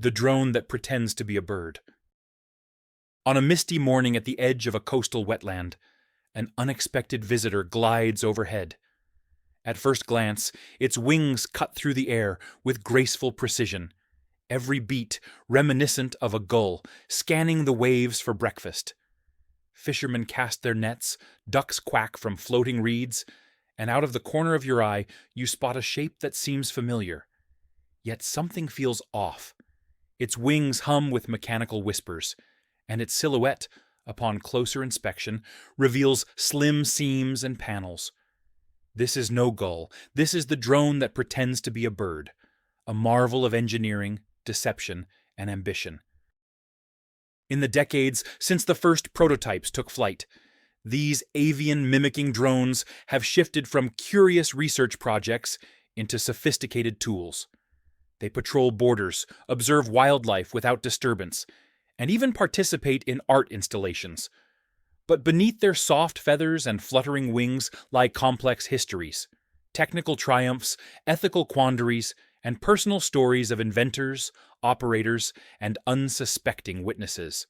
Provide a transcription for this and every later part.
the drone that pretends to be a bird. On a misty morning at the edge of a coastal wetland, an unexpected visitor glides overhead. At first glance, its wings cut through the air with graceful precision, every beat reminiscent of a gull scanning the waves for breakfast. Fishermen cast their nets, ducks quack from floating reeds, and out of the corner of your eye you spot a shape that seems familiar. Yet something feels off. Its wings hum with mechanical whispers, and its silhouette, upon closer inspection, reveals slim seams and panels. This is no gull. This is the drone that pretends to be a bird, a marvel of engineering, deception, and ambition. In the decades since the first prototypes took flight, these avian mimicking drones have shifted from curious research projects into sophisticated tools. They patrol borders, observe wildlife without disturbance, and even participate in art installations. But beneath their soft feathers and fluttering wings lie complex histories, technical triumphs, ethical quandaries, and personal stories of inventors, operators, and unsuspecting witnesses.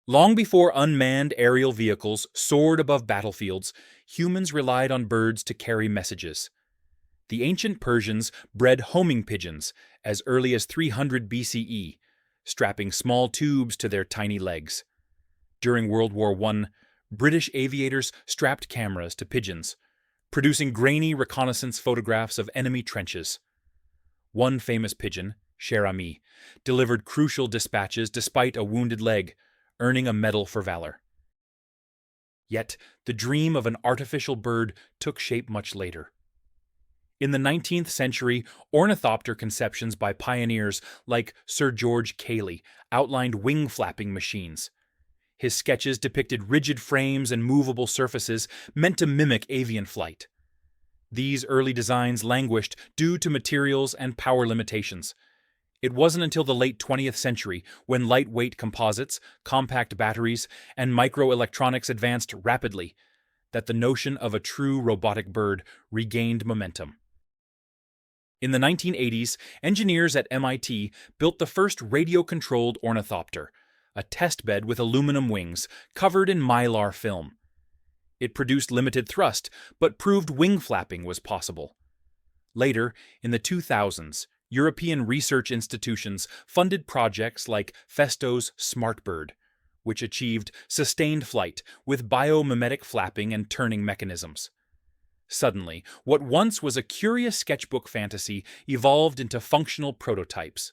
Long before unmanned aerial vehicles soared above battlefields, humans relied on birds to carry messages. The ancient Persians bred homing pigeons as early as 300 BCE, strapping small tubes to their tiny legs. During World War I, British aviators strapped cameras to pigeons, producing grainy reconnaissance photographs of enemy trenches. One famous pigeon, Cher Ami, delivered crucial dispatches despite a wounded leg, earning a medal for valor. Yet, the dream of an artificial bird took shape much later. In the 19th century, ornithopter conceptions by pioneers like Sir George Cayley outlined wing-flapping machines. His sketches depicted rigid frames and movable surfaces meant to mimic avian flight. These early designs languished due to materials and power limitations. It wasn't until the late 20th century, when lightweight composites, compact batteries, and microelectronics advanced rapidly, that the notion of a true robotic bird regained momentum. In the 1980s, engineers at MIT built the first radio-controlled ornithopter, a testbed with aluminum wings covered in mylar film. It produced limited thrust, but proved wing flapping was possible. Later, in the 2000s, European research institutions funded projects like Festo's SmartBird, which achieved sustained flight with biomimetic flapping and turning mechanisms. Suddenly, what once was a curious sketchbook fantasy evolved into functional prototypes.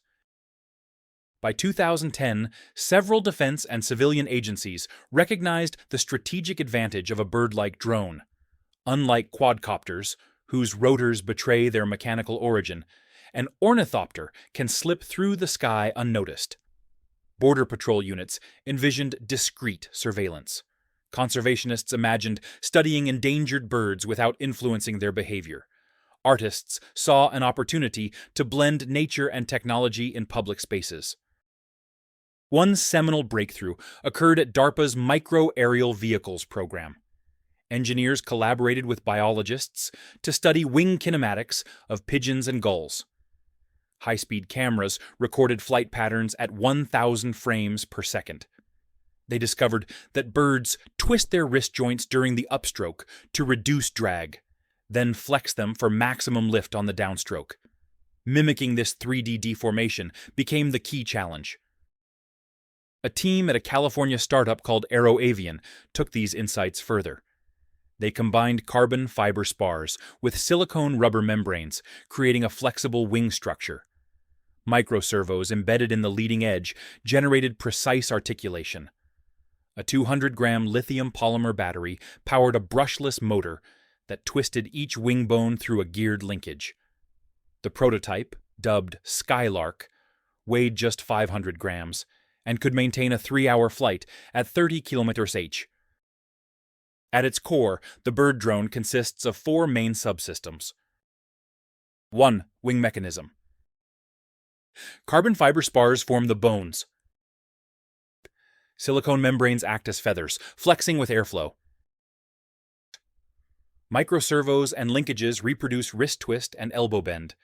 By 2010, several defense and civilian agencies recognized the strategic advantage of a bird-like drone. Unlike quadcopters, whose rotors betray their mechanical origin, an ornithopter can slip through the sky unnoticed. Border Patrol units envisioned discreet surveillance. Conservationists imagined studying endangered birds without influencing their behavior. Artists saw an opportunity to blend nature and technology in public spaces. One seminal breakthrough occurred at DARPA's Micro-Aerial Vehicles program. Engineers collaborated with biologists to study wing kinematics of pigeons and gulls. High-speed cameras recorded flight patterns at 1,000 frames per second. They discovered that birds twist their wrist joints during the upstroke to reduce drag, then flex them for maximum lift on the downstroke. Mimicking this 3D deformation became the key challenge. A team at a California startup called Avian took these insights further. They combined carbon fiber spars with silicone rubber membranes, creating a flexible wing structure. Microservos embedded in the leading edge generated precise articulation. A 200-gram lithium polymer battery powered a brushless motor that twisted each wing bone through a geared linkage. The prototype, dubbed Skylark, weighed just 500 grams and could maintain a 3-hour flight at 30 km/h. At its core, the bird drone consists of 4 main subsystems. 1. Wing mechanism. Carbon fiber spars form the bones. Silicone membranes act as feathers, flexing with airflow. Microservos and linkages reproduce wrist twist and elbow bend.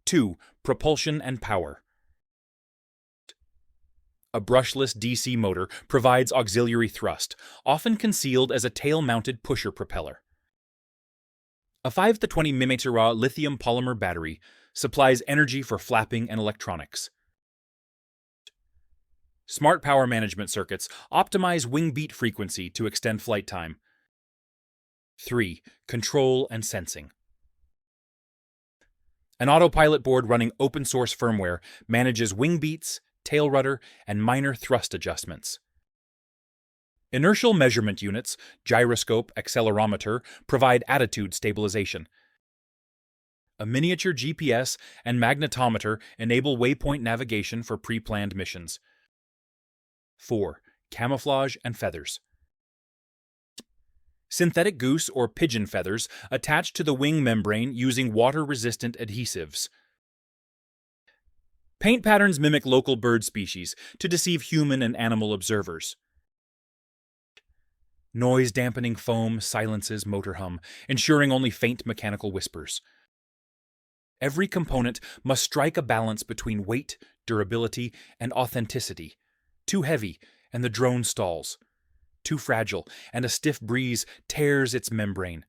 2. Propulsion and power. A brushless DC motor provides auxiliary thrust, often concealed as a tail-mounted pusher propeller. A 5-20 mimicry lithium polymer battery supplies energy for flapping and electronics. Smart power management circuits optimize wing beat frequency to extend flight time. 3. Control and sensing. An autopilot board running open-source firmware manages wing beats, tail rudder, and minor thrust adjustments. Inertial measurement units, gyroscope, accelerometer, provide attitude stabilization. A miniature GPS and magnetometer enable waypoint navigation for pre-planned missions. 4. Camouflage and feathers. Synthetic goose or pigeon feathers attach to the wing membrane using water-resistant adhesives. Paint patterns mimic local bird species to deceive human and animal observers. Noise-dampening foam silences motor hum, ensuring only faint mechanical whispers. Every component must strike a balance between weight, durability, and authenticity. Too heavy, and the drone stalls. Too fragile, and a stiff breeze tears its membrane.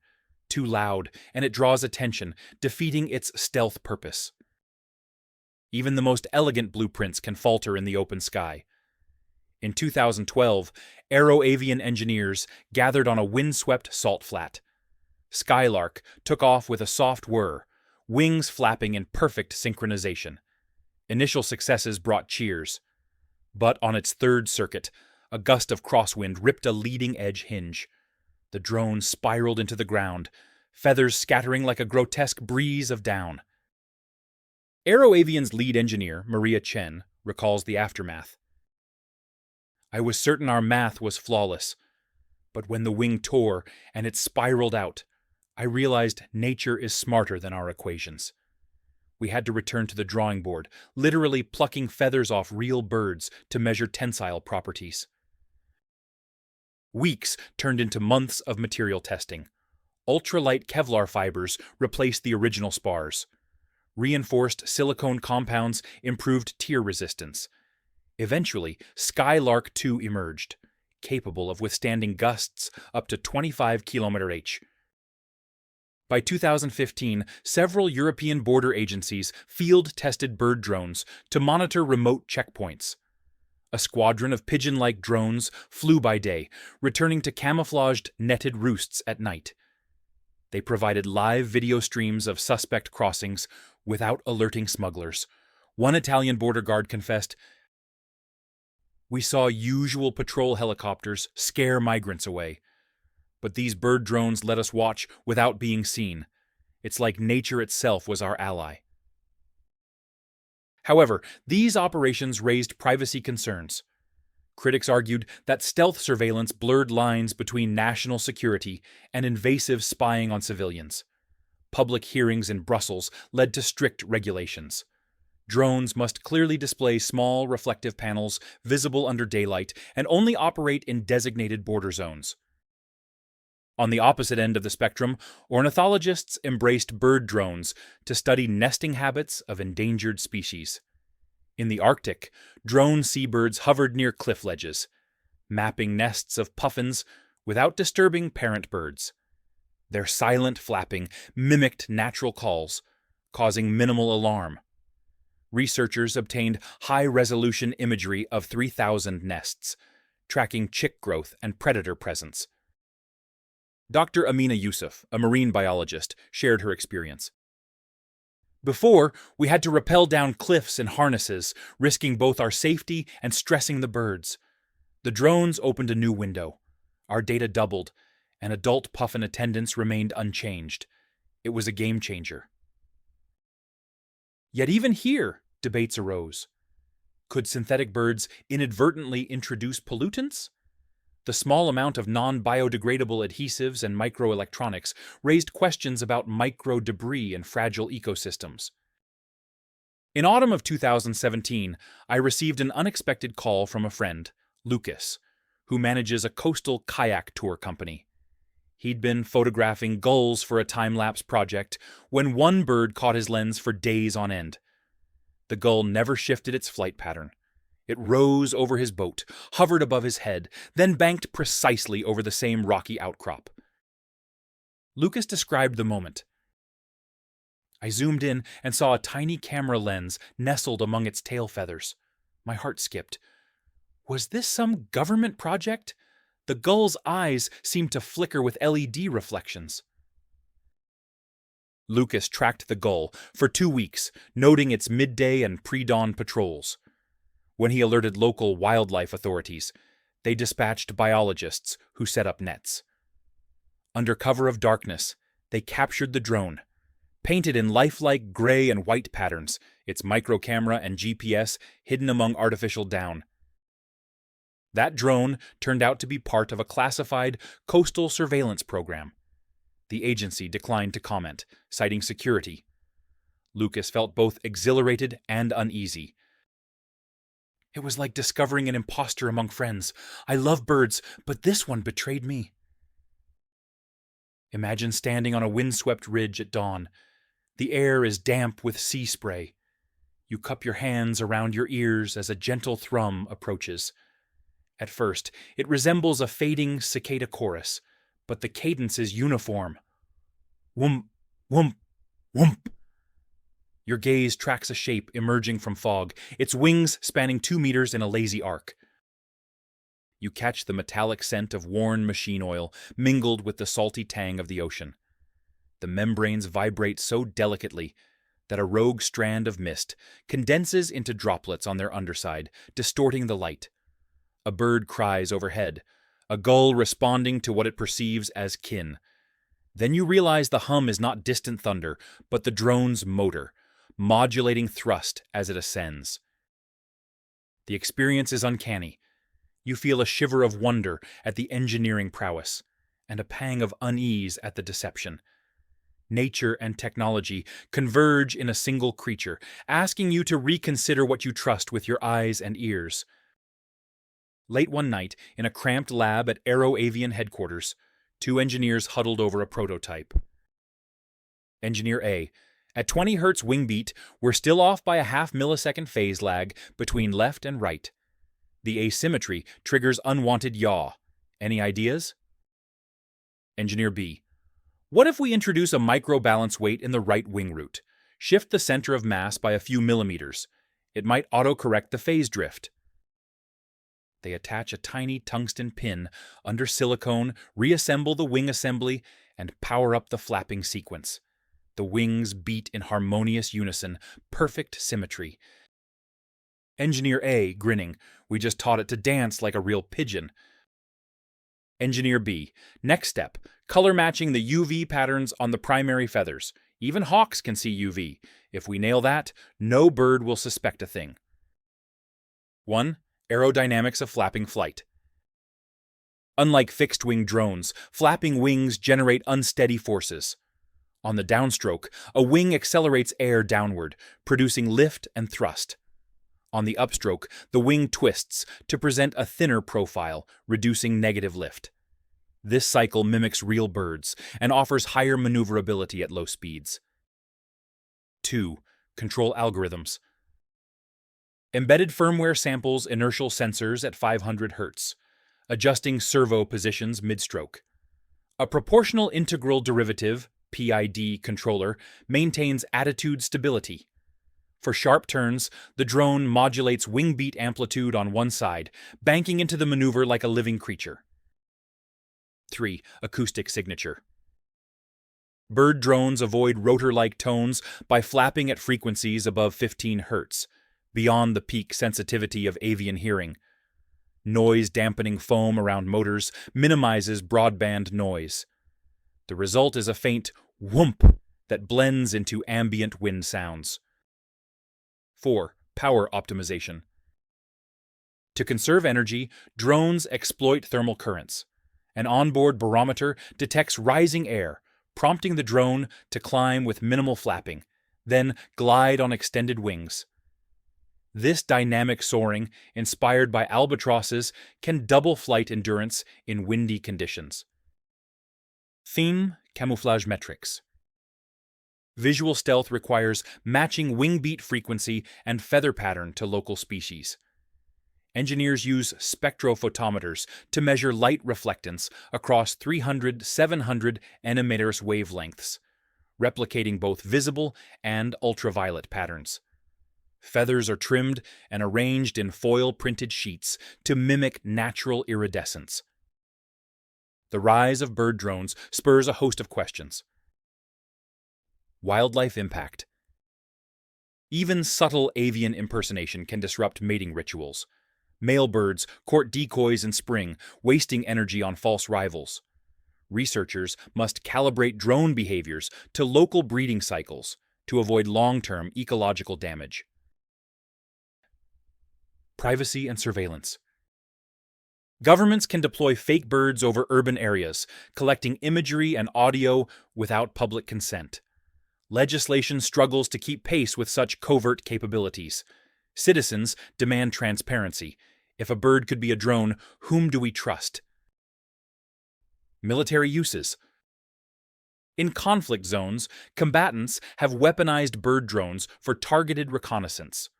Too loud, and it draws attention, defeating its stealth purpose. Even the most elegant blueprints can falter in the open sky. In 2012, avian engineers gathered on a windswept salt flat. Skylark took off with a soft whir, wings flapping in perfect synchronization. Initial successes brought cheers. But on its third circuit, a gust of crosswind ripped a leading-edge hinge. The drone spiraled into the ground, feathers scattering like a grotesque breeze of down. avian's lead engineer, Maria Chen, recalls the aftermath. I was certain our math was flawless, but when the wing tore and it spiraled out, I realized nature is smarter than our equations. We had to return to the drawing board, literally plucking feathers off real birds to measure tensile properties. Weeks turned into months of material testing. Ultralight Kevlar fibers replaced the original spars. Reinforced silicone compounds improved tear resistance. Eventually, Skylark 2 emerged, capable of withstanding gusts up to 25 km/h. By 2015, several European border agencies field-tested bird drones to monitor remote checkpoints. A squadron of pigeon-like drones flew by day, returning to camouflaged, netted roosts at night. They provided live video streams of suspect crossings without alerting smugglers. One Italian border guard confessed, "We saw usual patrol helicopters scare migrants away. But these bird drones let us watch without being seen. It's like nature itself was our ally." However, these operations raised privacy concerns. Critics argued that stealth surveillance blurred lines between national security and invasive spying on civilians. Public hearings in Brussels led to strict regulations. Drones must clearly display small reflective panels visible under daylight and only operate in designated border zones. On the opposite end of the spectrum, ornithologists embraced bird drones to study nesting habits of endangered species. In the Arctic, drone seabirds hovered near cliff ledges, mapping nests of puffins without disturbing parent birds. Their silent flapping mimicked natural calls, causing minimal alarm. Researchers obtained high-resolution imagery of 3,000 nests, tracking chick growth and predator presence. Dr. Amina Yusuf, a marine biologist, shared her experience. Before, we had to rappel down cliffs in harnesses, risking both our safety and stressing the birds. The drones opened a new window. Our data doubled, and adult puffin attendance remained unchanged. It was a game changer. Yet even here, debates arose. Could synthetic birds inadvertently introduce pollutants? The small amount of non-biodegradable adhesives and microelectronics raised questions about micro-debris in fragile ecosystems. In autumn of 2017, I received an unexpected call from a friend, Lucas, who manages a coastal kayak tour company. He'd been photographing gulls for a time-lapse project when one bird caught his lens for days on end. The gull never shifted its flight pattern. It rose over his boat, hovered above his head, then banked precisely over the same rocky outcrop. Lucas described the moment. I zoomed in and saw a tiny camera lens nestled among its tail feathers. My heart skipped. Was this some government project? The gull's eyes seemed to flicker with LED reflections. Lucas tracked the gull for 2 weeks, noting its midday and pre-dawn patrols. When he alerted local wildlife authorities, they dispatched biologists who set up nets. Under cover of darkness, they captured the drone. Painted in lifelike gray and white patterns, its microcamera and GPS hidden among artificial down. That drone turned out to be part of a classified coastal surveillance program. The agency declined to comment, citing security. Lucas felt both exhilarated and uneasy. It was like discovering an imposter among friends. I love birds, but this one betrayed me. Imagine standing on a windswept ridge at dawn. The air is damp with sea spray. You cup your hands around your ears as a gentle thrum approaches. At first, it resembles a fading cicada chorus, but the cadence is uniform. Whoomp, whoomp, whoomp. Your gaze tracks a shape emerging from fog, its wings spanning 2 meters in a lazy arc. You catch the metallic scent of worn machine oil mingled with the salty tang of the ocean. The membranes vibrate so delicately that a rogue strand of mist condenses into droplets on their underside, distorting the light. A bird cries overhead, a gull responding to what it perceives as kin. Then you realize the hum is not distant thunder, but the drone's motor, modulating thrust as it ascends. The experience is uncanny. You feel a shiver of wonder at the engineering prowess, and a pang of unease at the deception. Nature and technology converge in a single creature, asking you to reconsider what you trust with your eyes and ears. Late one night, in a cramped lab at Avian headquarters, 2 engineers huddled over a prototype. Engineer A, at 20 Hz wing beat, we're still off by a half millisecond phase lag between left and right. The asymmetry triggers unwanted yaw. Any ideas? Engineer B, what if we introduce a micro-balance weight in the right wing root? Shift the center of mass by a few millimeters. It might auto-correct the phase drift. They attach a tiny tungsten pin under silicone, reassemble the wing assembly, and power up the flapping sequence. The wings beat in harmonious unison, perfect symmetry. Engineer A, grinning, we just taught it to dance like a real pigeon. Engineer B, next step, color matching the UV patterns on the primary feathers. Even hawks can see UV. If we nail that, no bird will suspect a thing. 1. Aerodynamics of flapping flight. Unlike fixed-wing drones, flapping wings generate unsteady forces. On the downstroke, a wing accelerates air downward, producing lift and thrust. On the upstroke, the wing twists to present a thinner profile, reducing negative lift. This cycle mimics real birds and offers higher maneuverability at low speeds. 2. Control algorithms. Embedded firmware samples inertial sensors at 500 Hz, adjusting servo positions mid-stroke. A proportional integral derivative, PID, controller maintains attitude stability. For sharp turns, the drone modulates wing beat amplitude on one side, banking into the maneuver like a living creature. 3. Acoustic signature. Bird drones avoid rotor-like tones by flapping at frequencies above 15 Hz, beyond the peak sensitivity of avian hearing. Noise-dampening foam around motors minimizes broadband noise. The result is a faint whoomp that blends into ambient wind sounds. 4. Power optimization. To conserve energy, drones exploit thermal currents. An onboard barometer detects rising air, prompting the drone to climb with minimal flapping, then glide on extended wings. This dynamic soaring, inspired by albatrosses, can double flight endurance in windy conditions. Theme: camouflage metrics. Visual stealth requires matching wing beat frequency and feather pattern to local species. Engineers use spectrophotometers to measure light reflectance across 300-700 nanometers wavelengths, replicating both visible and ultraviolet patterns. Feathers are trimmed and arranged in foil-printed sheets to mimic natural iridescence. The rise of bird drones spurs a host of questions. Wildlife impact. Even subtle avian impersonation can disrupt mating rituals. Male birds court decoys in spring, wasting energy on false rivals. Researchers must calibrate drone behaviors to local breeding cycles to avoid long-term ecological damage. Privacy and surveillance. Governments can deploy fake birds over urban areas, collecting imagery and audio without public consent. Legislation struggles to keep pace with such covert capabilities. Citizens demand transparency. If a bird could be a drone, whom do we trust? Military uses. In conflict zones, combatants have weaponized bird drones for targeted reconnaissance.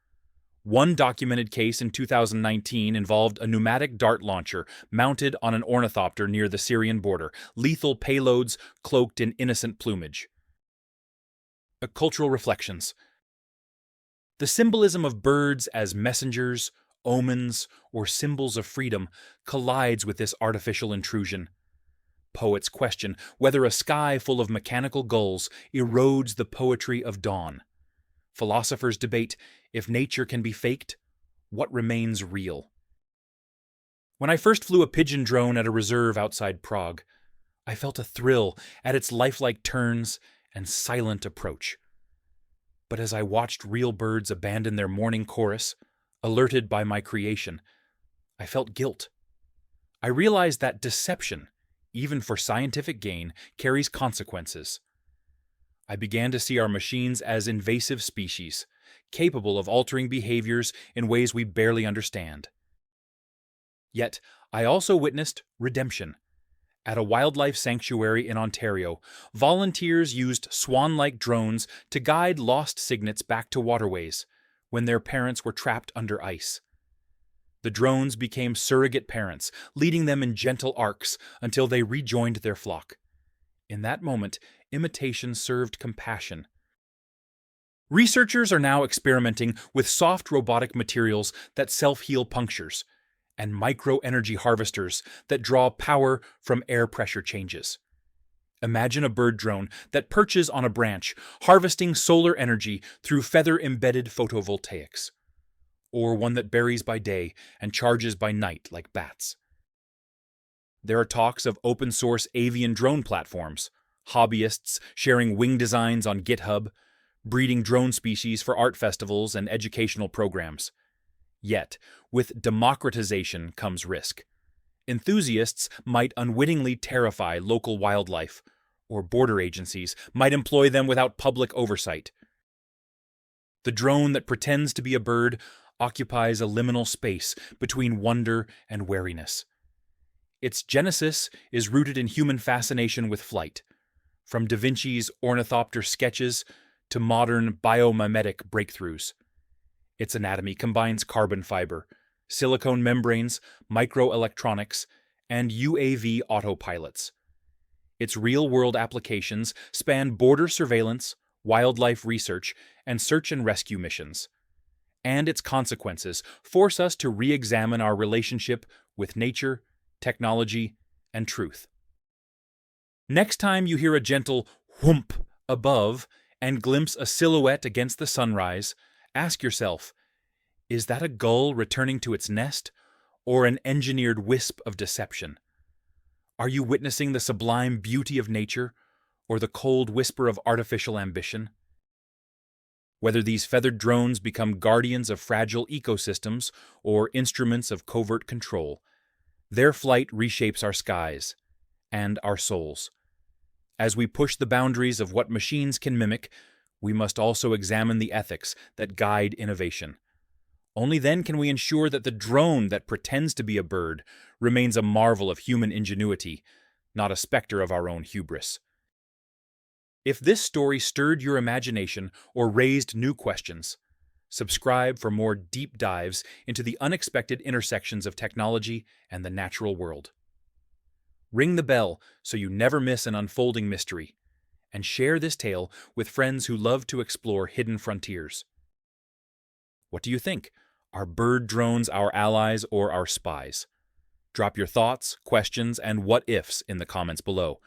One documented case in 2019 involved a pneumatic dart launcher mounted on an ornithopter near the Syrian border, lethal payloads cloaked in innocent plumage. Cultural reflections. The symbolism of birds as messengers, omens, or symbols of freedom collides with this artificial intrusion. Poets question whether a sky full of mechanical gulls erodes the poetry of dawn. Philosophers debate if nature can be faked, what remains real? When I first flew a pigeon drone at a reserve outside Prague, I felt a thrill at its lifelike turns and silent approach. But as I watched real birds abandon their morning chorus, alerted by my creation, I felt guilt. I realized that deception, even for scientific gain, carries consequences. I began to see our machines as invasive species, capable of altering behaviors in ways we barely understand. Yet, I also witnessed redemption. At a wildlife sanctuary in Ontario, volunteers used swan-like drones to guide lost cygnets back to waterways when their parents were trapped under ice. The drones became surrogate parents, leading them in gentle arcs until they rejoined their flock. In that moment, imitation served compassion. Researchers are now experimenting with soft robotic materials that self-heal punctures, and micro-energy harvesters that draw power from air pressure changes. Imagine a bird drone that perches on a branch, harvesting solar energy through feather-embedded photovoltaics, or one that buries by day and charges by night like bats. There are talks of open-source avian drone platforms, hobbyists sharing wing designs on GitHub, breeding drone species for art festivals and educational programs. Yet, with democratization comes risk. Enthusiasts might unwittingly terrify local wildlife, or border agencies might employ them without public oversight. The drone that pretends to be a bird occupies a liminal space between wonder and wariness. Its genesis is rooted in human fascination with flight, from Da Vinci's ornithopter sketches to modern biomimetic breakthroughs. Its anatomy combines carbon fiber, silicone membranes, microelectronics, and UAV autopilots. Its real-world applications span border surveillance, wildlife research, and search and rescue missions. And its consequences force us to re-examine our relationship with nature, technology, and truth. Next time you hear a gentle whoomp above and glimpse a silhouette against the sunrise, ask yourself, is that a gull returning to its nest, or an engineered wisp of deception? Are you witnessing the sublime beauty of nature, or the cold whisper of artificial ambition? Whether these feathered drones become guardians of fragile ecosystems or instruments of covert control, their flight reshapes our skies and our souls. As we push the boundaries of what machines can mimic, we must also examine the ethics that guide innovation. Only then can we ensure that the drone that pretends to be a bird remains a marvel of human ingenuity, not a specter of our own hubris. If this story stirred your imagination or raised new questions, subscribe for more deep dives into the unexpected intersections of technology and the natural world. Ring the bell so you never miss an unfolding mystery, and share this tale with friends who love to explore hidden frontiers. What do you think? Are bird drones our allies or our spies? Drop your thoughts, questions, and what-ifs in the comments below.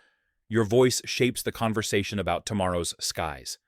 Your voice shapes the conversation about tomorrow's skies.